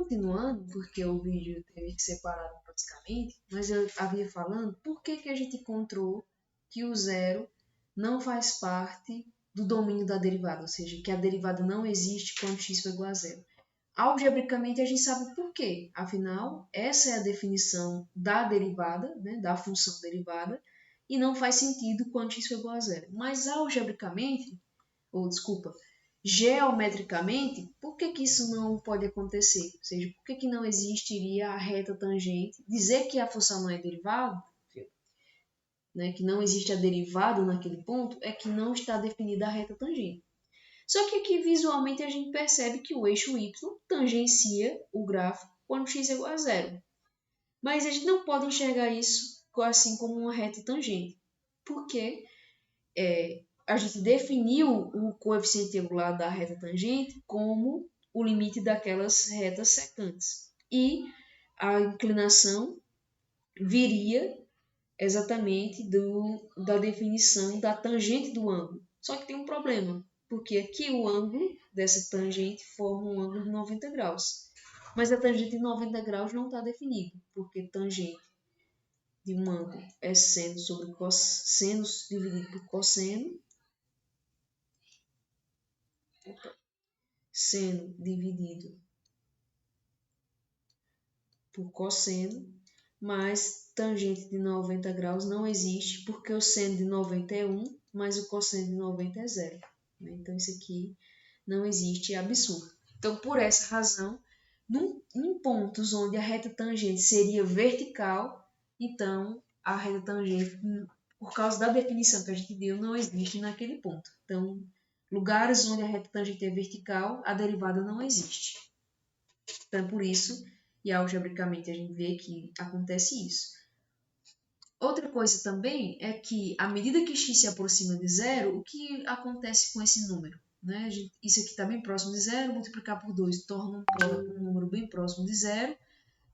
continuando, porque o vídeo teve que ser parado praticamente, mas eu havia falando por que a gente encontrou que o zero não faz parte do domínio da derivada, ou seja, que a derivada não existe quando x for igual a zero. Algebricamente a gente sabe por quê, afinal, essa é a definição da derivada, né, da função derivada, e não faz sentido quando x for igual a zero. Mas algebricamente, ou desculpa, geometricamente, por que isso não pode acontecer? Ou seja, por que não existiria a reta tangente? Dizer que a função não é derivada, né, que não existe a derivada naquele ponto, é que não está definida a reta tangente. Só que aqui visualmente a gente percebe que o eixo y tangencia o gráfico quando x é igual a zero. Mas a gente não pode enxergar isso assim como uma reta tangente, porque a gente definiu o coeficiente angular da reta tangente como o limite daquelas retas secantes. E a inclinação viria exatamente da definição da tangente do ângulo. Só que tem um problema, porque aqui o ângulo dessa tangente forma um ângulo de 90 graus. Mas a tangente de 90 graus não está definida, porque tangente de um ângulo é seno sobre seno dividido por cosseno. Seno dividido por cosseno, mas tangente de 90 graus não existe, porque o seno de 90 é 1, mas o cosseno de 90 é 0. Então, isso aqui não existe, é absurdo. Então, por essa razão, em pontos onde a reta tangente seria vertical, então a reta tangente, por causa da definição que a gente deu, não existe naquele ponto. Então, lugares onde a reta tangente é vertical, a derivada não existe. Então, por isso, e algebricamente a gente vê que acontece isso. Outra coisa também é que, à medida que x se aproxima de zero, o que acontece com esse número? Né? Isso aqui está bem próximo de zero, multiplicar por 2 torna um número bem próximo de zero,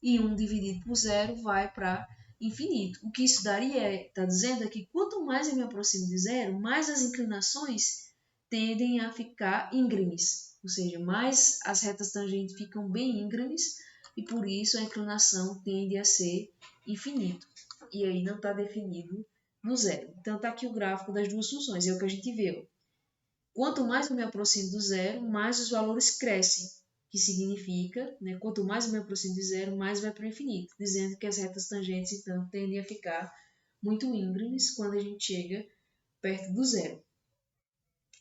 e 1 dividido por zero vai para infinito. O que isso daria está dizendo é que quanto mais eu me aproximo de zero, mais as inclinações tendem a ficar íngremes, ou seja, mais as retas tangentes ficam bem íngremes e por isso a inclinação tende a ser infinito. E aí não está definido no zero. Então está aqui o gráfico das duas funções, é o que a gente viu. Quanto mais eu me aproximo do zero, mais os valores crescem, que significa, né, quanto mais eu me aproximo de zero, mais vai para o infinito, dizendo que as retas tangentes então tendem a ficar muito íngremes quando a gente chega perto do zero.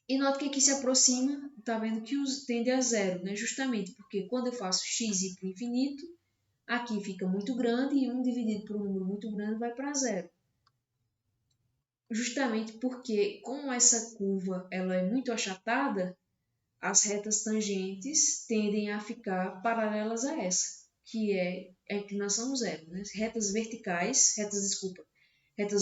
E nota que aqui se aproxima, está vendo que tende a zero, né? Justamente porque quando eu faço x ir para o infinito, aqui fica muito grande e 1 dividido por um número muito grande vai para zero. Justamente porque, como essa curva ela é muito achatada, as retas tangentes tendem a ficar paralelas a essa, que é a inclinação zero. Né? Retas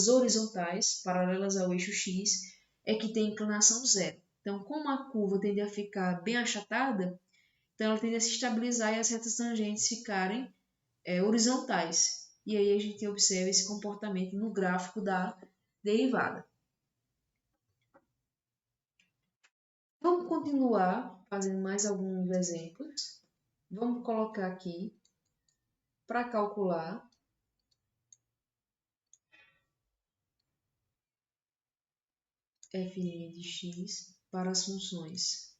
horizontais, paralelas ao eixo x, é que tem inclinação zero. Então, como a curva tende a ficar bem achatada, então ela tende a se estabilizar e as retas tangentes ficarem horizontais. E aí a gente observa esse comportamento no gráfico da derivada. Vamos continuar fazendo mais alguns exemplos. Vamos colocar aqui para calcular f' de x para as funções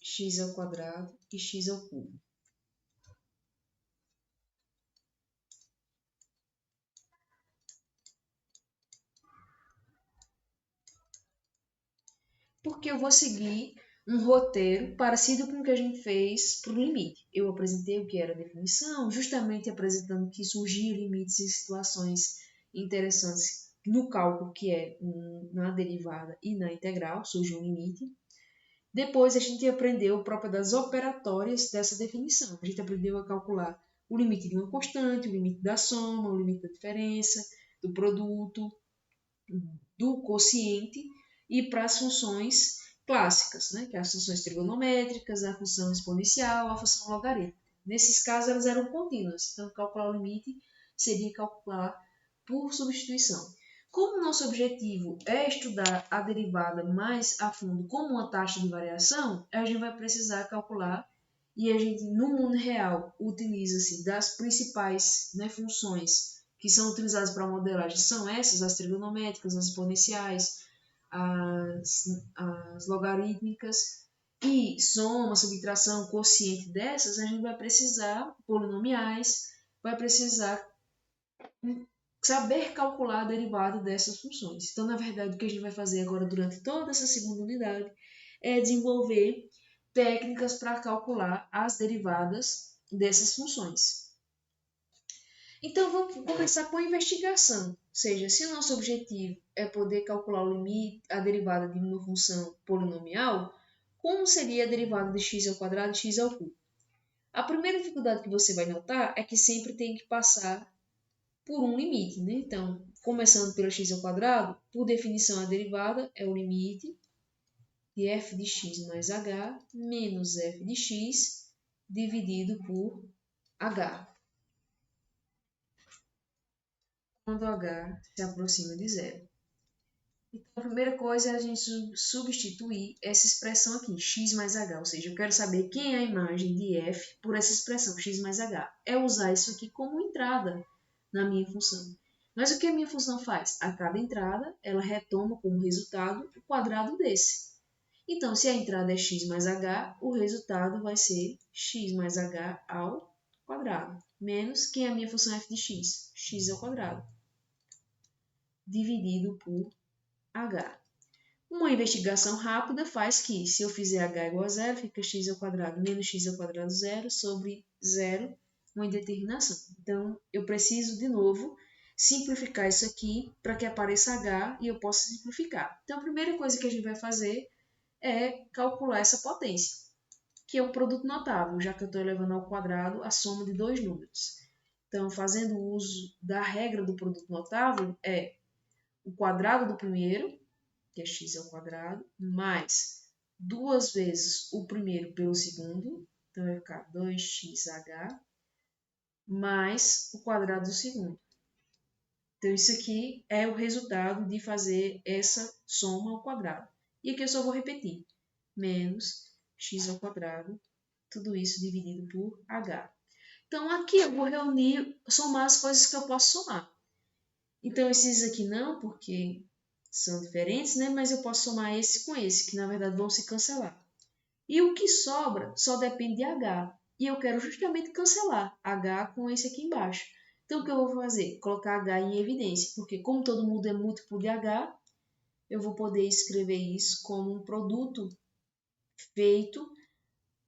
x ao quadrado e x ao cubo. Porque eu vou seguir um roteiro parecido com o que a gente fez para o limite. Eu apresentei o que era a definição, justamente apresentando que surgiam limites em situações interessantes no cálculo, que é na derivada e na integral, surge um limite. Depois a gente aprendeu o próprio das operatórias dessa definição. A gente aprendeu a calcular o limite de uma constante, o limite da soma, o limite da diferença, do produto, do quociente, e para as funções clássicas, né? Que é as funções trigonométricas, a função exponencial, a função logarítmica. Nesses casos elas eram contínuas, então calcular o limite seria calcular por substituição. Como o nosso objetivo é estudar a derivada mais a fundo como uma taxa de variação, a gente vai precisar calcular e a gente, no mundo real, utiliza-se das principais, né, funções que são utilizadas para modelagem, são essas, as trigonométricas, as exponenciais, as logarítmicas, e soma, subtração, quociente dessas, a gente vai precisar polinomiais, vai precisar saber calcular a derivada dessas funções. Então, na verdade, o que a gente vai fazer agora durante toda essa segunda unidade é desenvolver técnicas para calcular as derivadas dessas funções. Então, vamos começar com a investigação. Ou seja, se o nosso objetivo é poder calcular o limite, a derivada de uma função polinomial, como seria a derivada de x ao quadrado e x ao cubo? A primeira dificuldade que você vai notar é que sempre tem que passar por um limite, né? Então, começando pelo x ao quadrado, por definição a derivada é o limite de f de x mais h menos f de x dividido por h, quando h se aproxima de zero. Então, a primeira coisa é a gente substituir essa expressão aqui, x mais h, ou seja, eu quero saber quem é a imagem de f por essa expressão, x mais h. É usar isso aqui como entrada na minha função. Mas o que a minha função faz? A cada entrada, ela retoma como resultado o quadrado desse. Então, se a entrada é x mais h, o resultado vai ser x mais h ao quadrado, menos quem é a minha função f de x? X ao quadrado, dividido por h. Uma investigação rápida faz que, se eu fizer h igual a zero, fica x ao quadrado menos x ao quadrado zero sobre zero, uma indeterminação. Então, eu preciso, de novo, simplificar isso aqui para que apareça h e eu possa simplificar. Então, a primeira coisa que a gente vai fazer é calcular essa potência, que é um produto notável, já que eu estou elevando ao quadrado a soma de dois números. Então, fazendo uso da regra do produto notável, é o quadrado do primeiro, que é x ao quadrado, mais duas vezes o primeiro pelo segundo, então vai ficar 2xh, mais o quadrado do segundo. Então, isso aqui é o resultado de fazer essa soma ao quadrado. E aqui eu só vou repetir, menos x ao quadrado, tudo isso dividido por h. Então, aqui eu vou reunir, somar as coisas que eu posso somar. Então, esses aqui não, porque são diferentes, né? Mas eu posso somar esse com esse, que na verdade vão se cancelar. E o que sobra só depende de h. E eu quero justamente cancelar h com esse aqui embaixo. Então, o que eu vou fazer? Colocar h em evidência, porque como todo mundo é múltiplo de h, eu vou poder escrever isso como um produto feito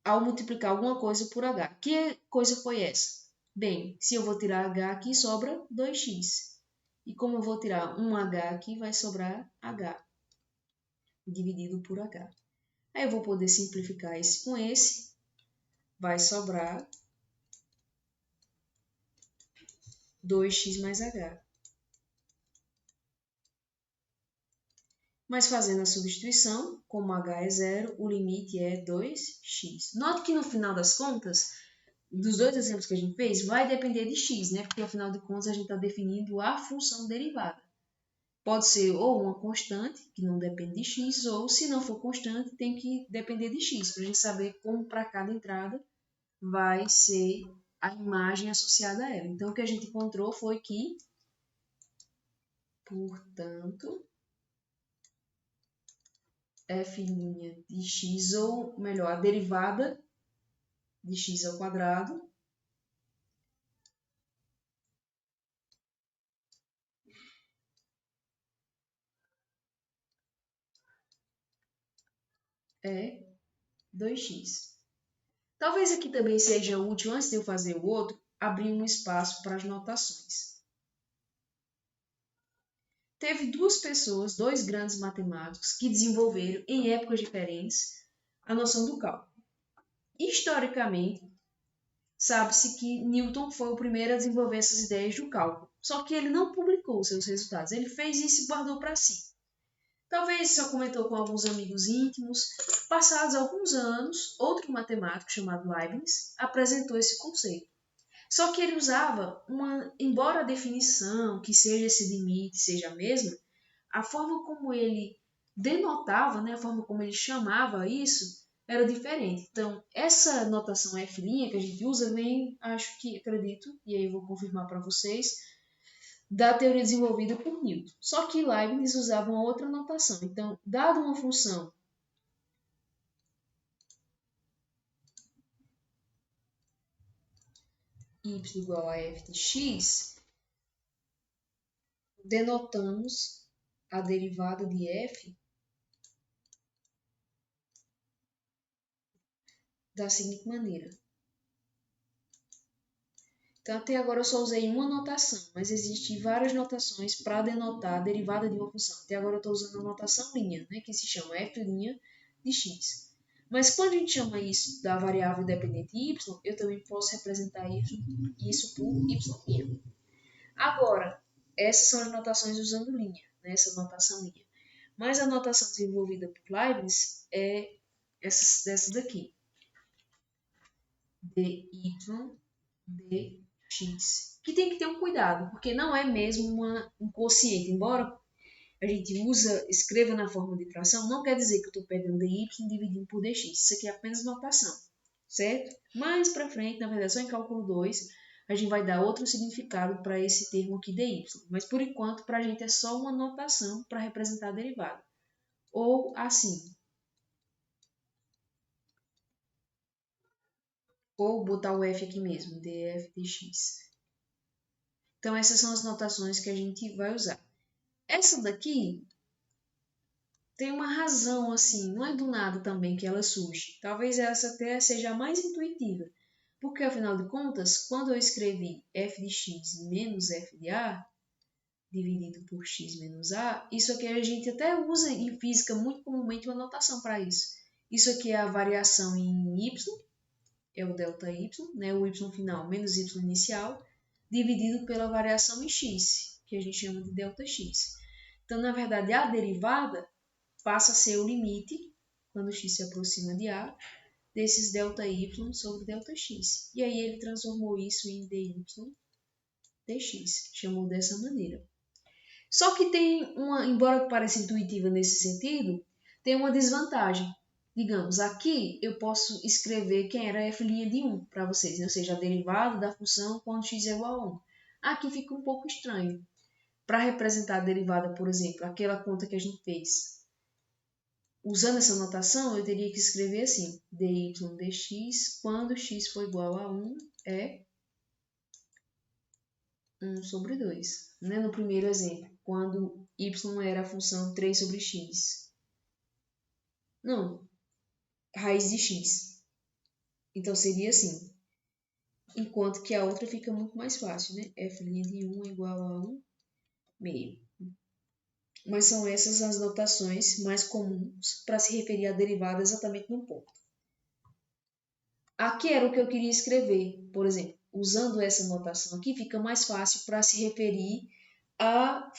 ao multiplicar alguma coisa por h. Que coisa foi essa? Bem, se eu vou tirar h aqui, sobra 2x. E como eu vou tirar um h aqui, vai sobrar h, dividido por h. Aí eu vou poder simplificar esse com esse, vai sobrar 2x mais h. Mas fazendo a substituição, como h é zero, o limite é 2x. Note que no final das contas, dos dois exemplos que a gente fez, vai depender de x, né? Porque afinal de contas a gente está definindo a função derivada. Pode ser ou uma constante, que não depende de x, ou se não for constante, tem que depender de x, para a gente saber como para cada entrada vai ser a imagem associada a ela. Então, o que a gente encontrou foi que, portanto, f' de x, ou melhor, a derivada de x ao quadrado é 2x. Talvez aqui também seja útil, antes de eu fazer o outro, abrir um espaço para as notações. Teve duas pessoas, dois grandes matemáticos, que desenvolveram, em épocas diferentes, a noção do cálculo. Historicamente, sabe-se que Newton foi o primeiro a desenvolver essas ideias do cálculo, só que ele não publicou seus resultados, ele fez isso e guardou para si. Talvez só comentou com alguns amigos íntimos. Passados alguns anos, outro matemático chamado Leibniz apresentou esse conceito. Só que ele usava embora a definição, que seja esse limite, seja a mesma, a forma como ele denotava, né, a forma como ele chamava isso, era diferente. Então, essa notação F' que a gente usa vem, acredito, e aí eu vou confirmar para vocês, da teoria desenvolvida por Newton. Só que Leibniz usava uma outra notação. Então, dado uma função y igual a f de x, denotamos a derivada de f da seguinte maneira. Então, até agora eu só usei uma notação, mas existem várias notações para denotar a derivada de uma função. Até agora eu estou usando a notação linha, né, que se chama f' de x. Mas quando a gente chama isso da variável dependente y, eu também posso representar isso por y'. Agora, essas são as notações usando linha, né, essa notação linha. Mas a notação desenvolvida por Leibniz é dessa daqui. dy dx, que tem que ter um cuidado, porque não é mesmo um quociente. Embora a gente escreva na forma de fração, não quer dizer que eu estou pegando dy e dividindo por dx. Isso aqui é apenas notação, certo? Mais para frente, na verdade, só em cálculo 2, a gente vai dar outro significado para esse termo aqui dy. Mas, por enquanto, para a gente é só uma notação para representar a derivada. Ou assim. Ou botar o f aqui mesmo, df dx. Então, essas são as notações que a gente vai usar. Essa daqui tem uma razão, assim, não é do nada também que ela surge. Talvez essa até seja a mais intuitiva. Porque, afinal de contas, quando eu escrevi f de x menos f de a, dividido por x menos a, isso aqui a gente até usa em física muito comumente uma notação para isso. Isso aqui é a variação em y, é o ΔY, né, o y final menos y inicial, dividido pela variação em x, que a gente chama de ΔX. Então, na verdade, a derivada passa a ser o limite, quando x se aproxima de a, desses ΔY sobre ΔX. E aí ele transformou isso em dy dx, chamou dessa maneira. Só que tem embora pareça intuitiva nesse sentido, tem uma desvantagem. Digamos, aqui eu posso escrever quem era f' de 1 para vocês, ou seja, a derivada da função quando x é igual a 1. Aqui fica um pouco estranho. Para representar a derivada, por exemplo, aquela conta que a gente fez, usando essa notação, eu teria que escrever assim, dy dx, quando x for igual a 1, é 1 sobre 2. Né? No primeiro exemplo, quando y era a função 3 sobre x. Não, raiz de x. Então, seria assim. Enquanto que a outra fica muito mais fácil, né? f' de 1 é igual a 1 meio. Mas são essas as notações mais comuns para se referir à derivada exatamente no ponto. Aqui era o que eu queria escrever, por exemplo. Usando essa notação aqui, fica mais fácil para se referir à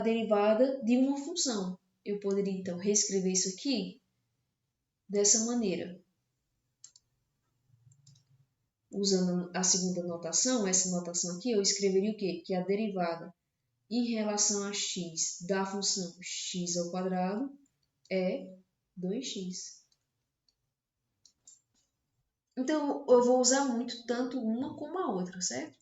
derivada de uma função. Eu poderia, então, reescrever isso aqui dessa maneira. Usando a segunda notação, essa notação aqui, eu escreveria o quê? Que a derivada em relação a x da função x ao quadrado é 2x. Então, eu vou usar muito tanto uma como a outra, certo?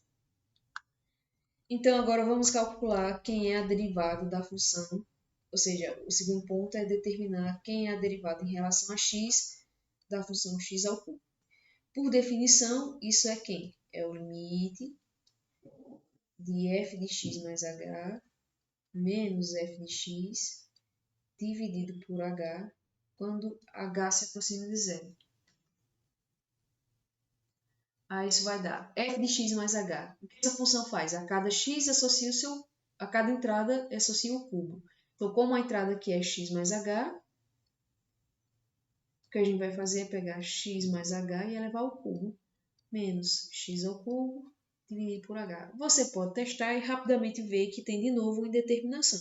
Então, agora vamos calcular quem é a derivada da função, ou seja, o segundo ponto é determinar quem é a derivada em relação a x da função x ao cubo. Por definição, isso é quem? É o limite de f de x mais h menos f de x dividido por h quando h se aproxima de zero. Aí isso vai dar f de x mais h. O que essa função faz? A cada x a cada entrada associa o cubo. Então, como a entrada aqui é x mais h, o que a gente vai fazer é pegar x mais h e elevar ao cubo, menos x ao cubo, dividir por h. Você pode testar e rapidamente ver que tem de novo uma indeterminação.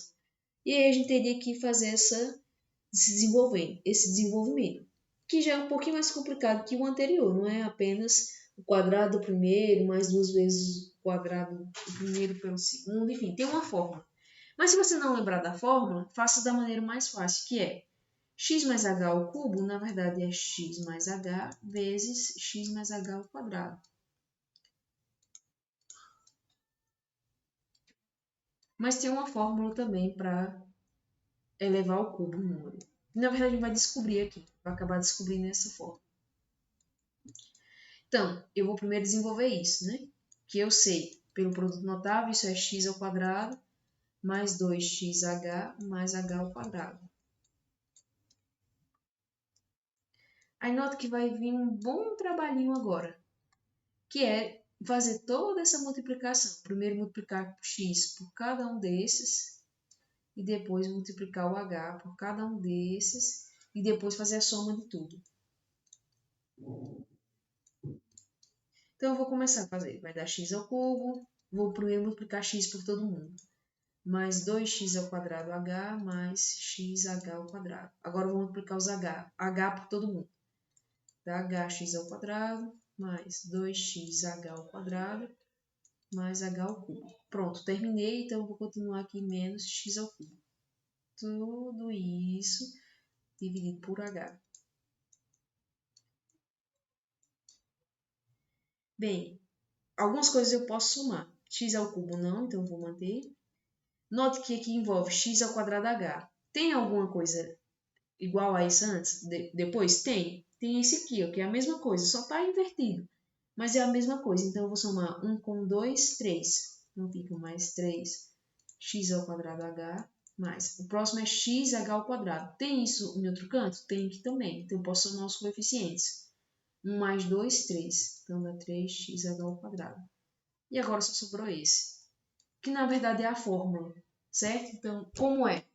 E aí a gente teria que fazer esse desenvolvimento, que já é um pouquinho mais complicado que o anterior, não é apenas o quadrado do primeiro mais 2 vezes o quadrado do primeiro pelo segundo, enfim, tem uma fórmula. Mas se você não lembrar da fórmula, faça da maneira mais fácil, que é x mais h ao cubo, na verdade é x mais h vezes x mais h ao quadrado. Mas tem uma fórmula também para elevar ao cubo o número. Na verdade, a gente vai descobrir aqui, vai acabar descobrindo essa fórmula. Então, eu vou primeiro desenvolver isso, né? Que eu sei, pelo produto notável, isso é x ao quadrado mais 2xh mais h ao quadrado. Aí nota que vai vir um bom trabalhinho agora, que é fazer toda essa multiplicação. Primeiro multiplicar x por cada um desses, e depois multiplicar o h por cada um desses, e depois fazer a soma de tudo. Então, eu vou começar a fazer. Vai dar x ao cubo, vou primeiro multiplicar x por todo mundo. Mais 2x ao quadrado h mais xh ao quadrado. Agora, eu vou multiplicar os h por todo mundo. Dá hx ao quadrado mais 2xh ao quadrado mais h ao cubo. Pronto, terminei, então eu vou continuar aqui menos x ao cubo. Tudo isso dividido por h. Bem, algumas coisas eu posso somar. X ao cubo não, então eu vou manter. Note que aqui envolve x ao quadrado h. Tem alguma coisa igual a isso antes? Depois? Tem. Tem esse aqui, ó, que é a mesma coisa, só está invertido. Mas é a mesma coisa, então eu vou somar 1 com 2, 3. Então fica mais 3x ao quadrado h mais. O próximo é xh ao quadrado. Tem isso em outro canto? Tem aqui também. Então eu posso somar os coeficientes. 1 mais 2, 3. Então dá 3x ao quadrado. E agora só sobrou esse, que na verdade é a fórmula, certo? Então, como é?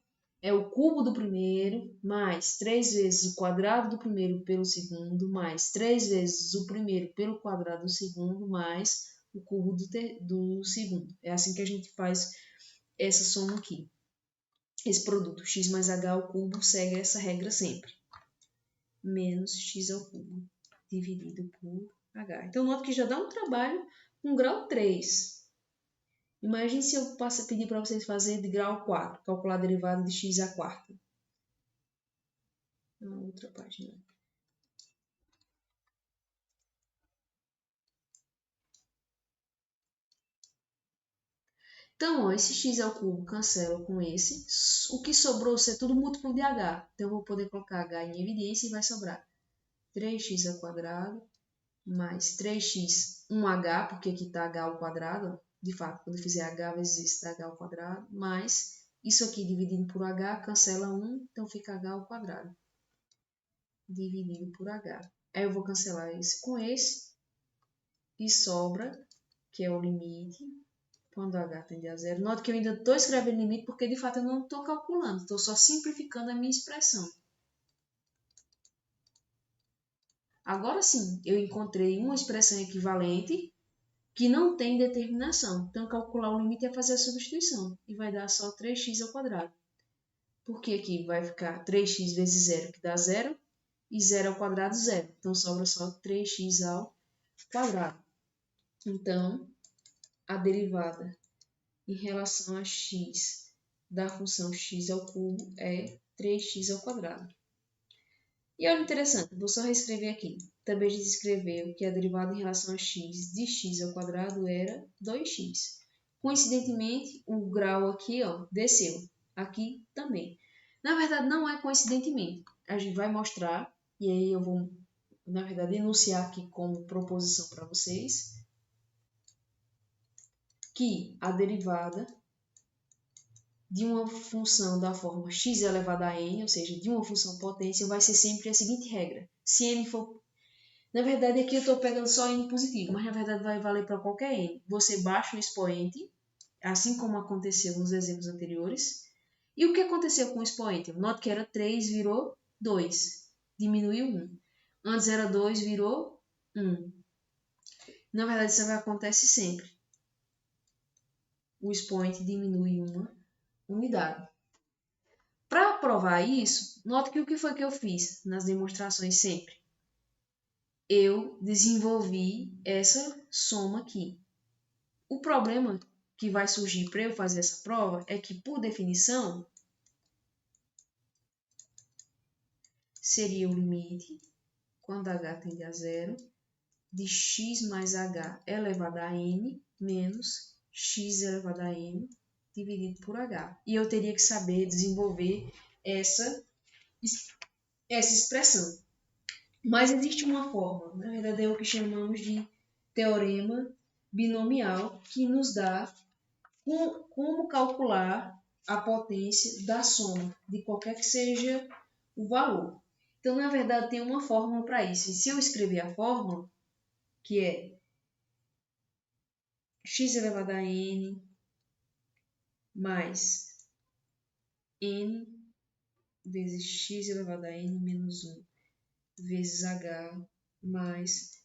É o cubo do primeiro, mais 3 vezes o quadrado do primeiro pelo segundo, mais 3 vezes o primeiro pelo quadrado do segundo, mais o cubo do segundo. É assim que a gente faz essa soma aqui. Esse produto, x mais h ao cubo, segue essa regra sempre. Menos x ao cubo, dividido por h. Então, nota que já dá um trabalho com grau 3. Imagine se eu pedir para vocês fazerem de grau 4, calcular a derivada de x à quarta. Na outra página. Então, ó, esse x ao cubo cancela com esse. O que sobrou é tudo múltiplo de h. Então, eu vou poder colocar h em evidência e vai sobrar 3x ao quadrado mais 3x, 1h, porque aqui está h ao quadrado. De fato, quando eu fizer h vezes isso, dá h ao quadrado. Mais isso aqui dividido por h, cancela 1, então fica h ao quadrado. Dividido por h. Aí eu vou cancelar esse com esse. E sobra, que é o limite, quando h tende a zero. Note que eu ainda estou escrevendo limite porque, de fato, eu não estou calculando. Estou só simplificando a minha expressão. Agora sim, eu encontrei uma expressão equivalente que não tem determinação. Então, calcular o limite é fazer a substituição. E vai dar só 3x ao quadrado. Porque aqui vai ficar 3x vezes 0, que dá 0. E 0 ao quadrado, 0. Então, sobra só 3x ao quadrado. Então, a derivada em relação a x da função x ao cubo é 3x ao quadrado. E olha interessante, vou só reescrever aqui. Também a gente escreveu que a derivada em relação a x de x ao quadrado era 2x. Coincidentemente, o grau aqui ó, desceu. Aqui também. Na verdade, não é coincidentemente. A gente vai mostrar, e aí eu vou, na verdade, enunciar aqui como proposição para vocês, que a derivada de uma função da forma x elevado a n, ou seja, de uma função potência, vai ser sempre a seguinte regra. Se n for... Na verdade, aqui eu estou pegando só n positivo, mas na verdade vai valer para qualquer n. Você baixa o expoente, assim como aconteceu nos exemplos anteriores. E o que aconteceu com o expoente? Note que era 3, virou 2. Diminuiu 1. Antes era 2, virou 1. Na verdade, isso acontece sempre. O expoente diminui uma unidade. Para provar isso, note que o que foi que eu fiz nas demonstrações sempre? eu desenvolvi essa soma aqui. O problema que vai surgir para eu fazer essa prova é que, por definição, seria o limite, quando h tende a zero, de x mais h elevado a n menos x elevado a n dividido por h. E eu teria que saber desenvolver essa expressão. Mas existe uma forma, na verdade é o que chamamos de teorema binomial, que nos dá como calcular a potência da soma, de qualquer que seja o valor. Então, na verdade, tem uma fórmula para isso. E se eu escrever a fórmula, que é x elevado a n mais n vezes x elevado a n menos 1 vezes h mais...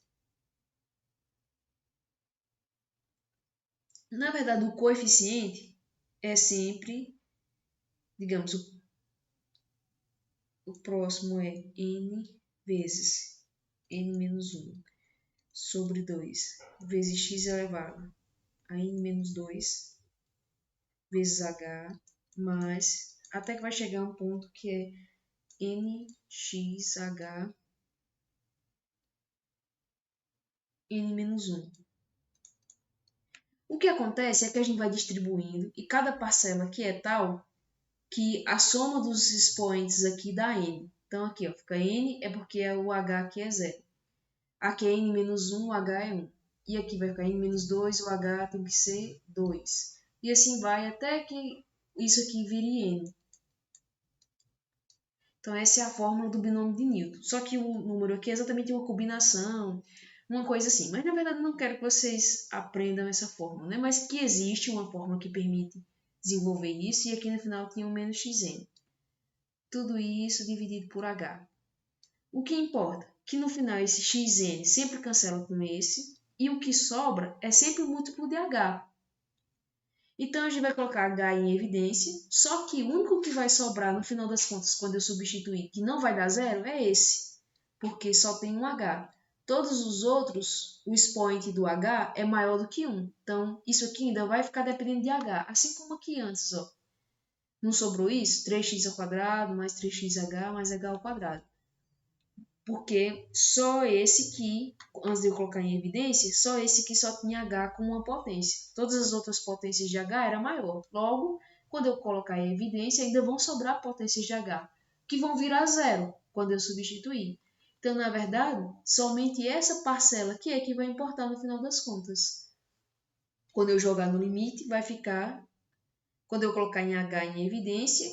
Na verdade, o coeficiente é sempre, digamos, o próximo é n vezes n menos 1 sobre 2 vezes x elevado a n menos 2 vezes h mais, até que vai chegar a um ponto que é nxh n menos 1. O que acontece é que a gente vai distribuindo e cada parcela aqui é tal que a soma dos expoentes aqui dá n. Então aqui ó, fica n é porque o h aqui é 0. Aqui é n menos 1, o h é 1. E aqui vai ficar n menos 2, o h tem que ser 2. E assim vai até que isso aqui vire n. Então essa é a fórmula do binômio de Newton. Só que o número aqui é exatamente uma combinação, uma coisa assim. Mas na verdade eu não quero que vocês aprendam essa fórmula, né? Mas que existe uma fórmula que permite desenvolver isso, e aqui no final tinha um menos xn. Tudo isso dividido por h. O que importa? Que no final esse xn sempre cancela com esse, e o que sobra é sempre o múltiplo de h. Então a gente vai colocar h em evidência, só que o único que vai sobrar no final das contas, quando eu substituir, que não vai dar zero, é esse, porque só tem um h. Todos os outros, o expoente do h é maior do que 1. Então, isso aqui ainda vai ficar dependendo de h, assim como aqui antes, ó. Não sobrou isso? 3x ao quadrado mais 3xh mais h ao quadrado. Porque só esse que, antes de eu colocar em evidência, só esse que só tinha h como uma potência. Todas as outras potências de h era maior. Logo, quando eu colocar em evidência, ainda vão sobrar potências de h, que vão virar zero quando eu substituir. Então, na verdade, somente essa parcela aqui é que vai importar no final das contas. Quando eu jogar no limite, vai ficar... Quando eu colocar em h em evidência,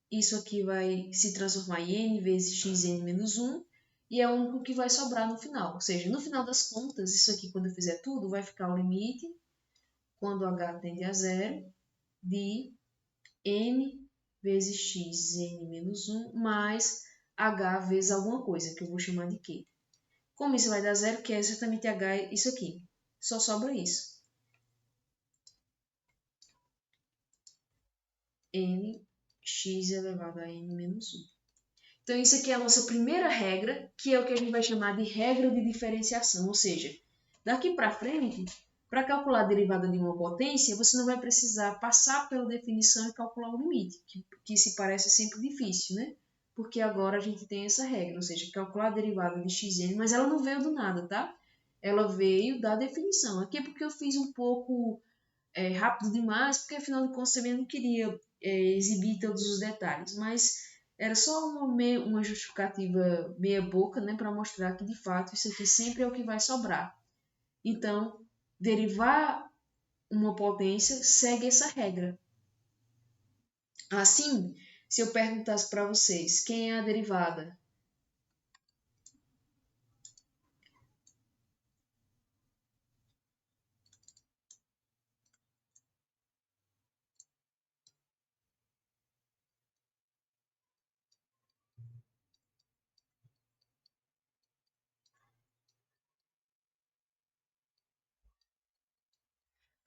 isso aqui vai se transformar em n vezes xn menos 1, e é o único que vai sobrar no final. Ou seja, no final das contas, isso aqui, quando eu fizer tudo, vai ficar o limite, quando h tende a zero, de n vezes xn menos 1 mais h vezes alguma coisa, que eu vou chamar de q. Como isso vai dar zero, que é exatamente h, isso aqui. Só sobra isso. nx elevado a n menos 1. Então, isso aqui é a nossa primeira regra, que é o que a gente vai chamar de regra de diferenciação. Ou seja, daqui para frente, para calcular a derivada de uma potência, você não vai precisar passar pela definição e calcular o limite, que se parece sempre difícil, né? Porque agora a gente tem essa regra, ou seja, calcular a derivada de xn, mas ela não veio do nada, tá? Ela veio da definição. Aqui é porque eu fiz um pouco rápido demais, porque afinal de contas também não queria exibir todos os detalhes, mas era só uma justificativa meia boca, né, para mostrar que de fato isso aqui sempre é o que vai sobrar. Então, derivar uma potência segue essa regra. Assim, se eu perguntasse para vocês quem é a derivada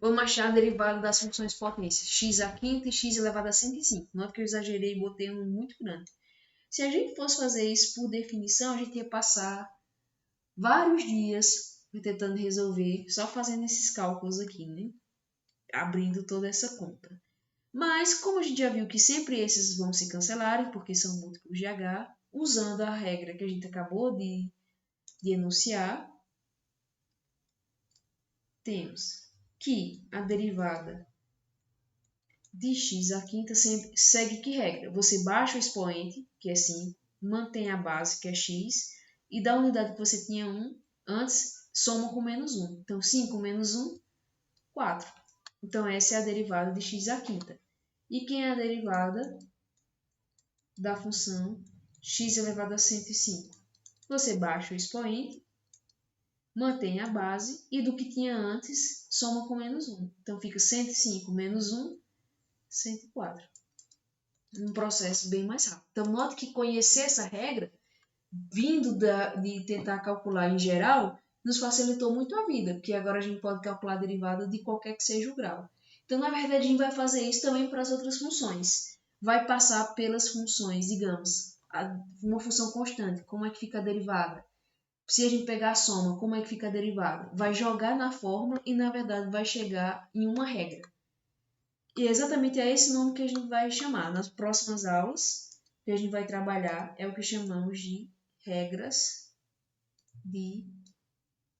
vamos achar a derivada das funções potências x à quinta e x elevado a 105. Não é porque eu exagerei e botei um muito grande. Se a gente fosse fazer isso por definição, a gente ia passar vários dias tentando resolver, só fazendo esses cálculos aqui, né? Abrindo toda essa conta. Mas, como a gente já viu que sempre esses vão se cancelarem, porque são múltiplos de H, usando a regra que a gente acabou de enunciar, temos que a derivada de x à quinta sempre segue que regra? Você baixa o expoente, que é 5, mantém a base, que é x, e da unidade que você tinha 1 antes, soma com menos 1. Então, 5 menos 1, 4. Então, essa é a derivada de x à quinta. E quem é a derivada da função x elevado a 105? Você baixa o expoente, mantém a base, e do que tinha antes, soma com menos 1. Então, fica 105 menos 1, 104. Um processo bem mais rápido. Então, note que conhecer essa regra, vindo de tentar calcular em geral, nos facilitou muito a vida, porque agora a gente pode calcular a derivada de qualquer que seja o grau. Então, na verdade, a gente vai fazer isso também para as outras funções. Vai passar pelas funções, digamos, uma função constante, como é que fica a derivada? Se a gente pegar a soma, como é que fica a derivada? Vai jogar na fórmula e, na verdade, vai chegar em uma regra. E exatamente é esse nome que a gente vai chamar. Nas próximas aulas, que a gente vai trabalhar é o que chamamos de regras de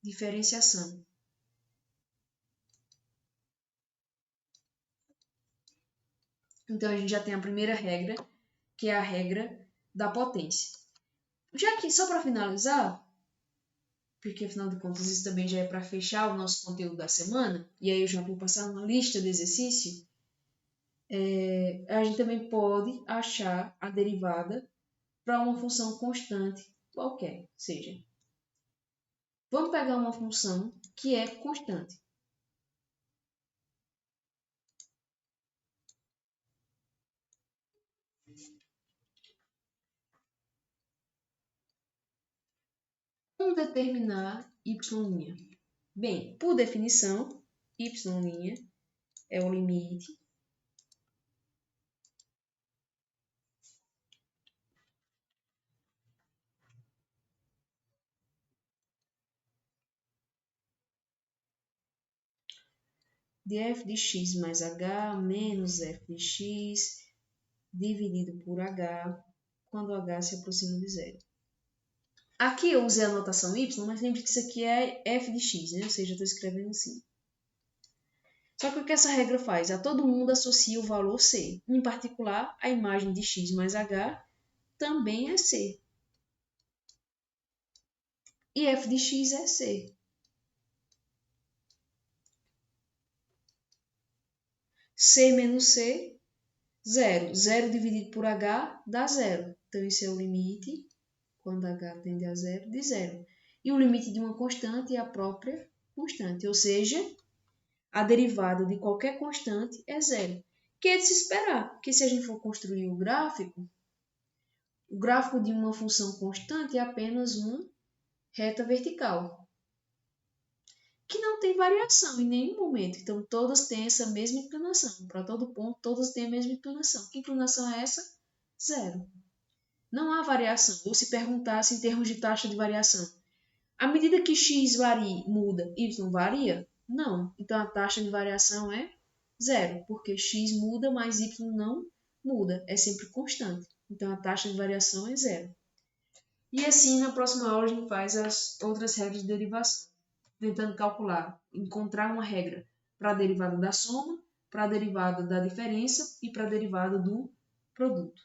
diferenciação. Então, a gente já tem a primeira regra, que é a regra da potência. Já que, só para finalizar, porque afinal de contas isso também já é para fechar o nosso conteúdo da semana, e aí eu já vou passar uma lista de exercício, a gente também pode achar a derivada para uma função constante qualquer, seja, vamos pegar uma função que é constante. Como determinar y'? Bem, por definição, y' é o limite de f de x mais h menos f de x dividido por h, quando h se aproxima de zero. Aqui eu usei a notação y, mas lembre que isso aqui é f de x, né? Ou seja, eu estou escrevendo assim. Só que o que essa regra faz? A todo mundo associa o valor c. Em particular, a imagem de x mais h também é c. E f de x é c. C menos C, 0. 0 dividido por H dá 0. Então, esse é o limite, quando H tende a 0, de 0. E o limite de uma constante é a própria constante, ou seja, a derivada de qualquer constante é 0. Que é de se esperar, porque se a gente for construir o gráfico de uma função constante é apenas uma reta vertical, que não tem variação em nenhum momento. Então, todas têm essa mesma inclinação. Para todo ponto, todas têm a mesma inclinação. Que inclinação é essa? 0. Não há variação. Ou se perguntasse em termos de taxa de variação, à medida que x varia, muda, y varia? Não. Então, a taxa de variação é 0, porque x muda, mas y não muda. É sempre constante. Então, a taxa de variação é 0. E assim, na próxima aula, a gente faz as outras regras de derivação, tentando calcular, encontrar uma regra para a derivada da soma, para a derivada da diferença e para a derivada do produto.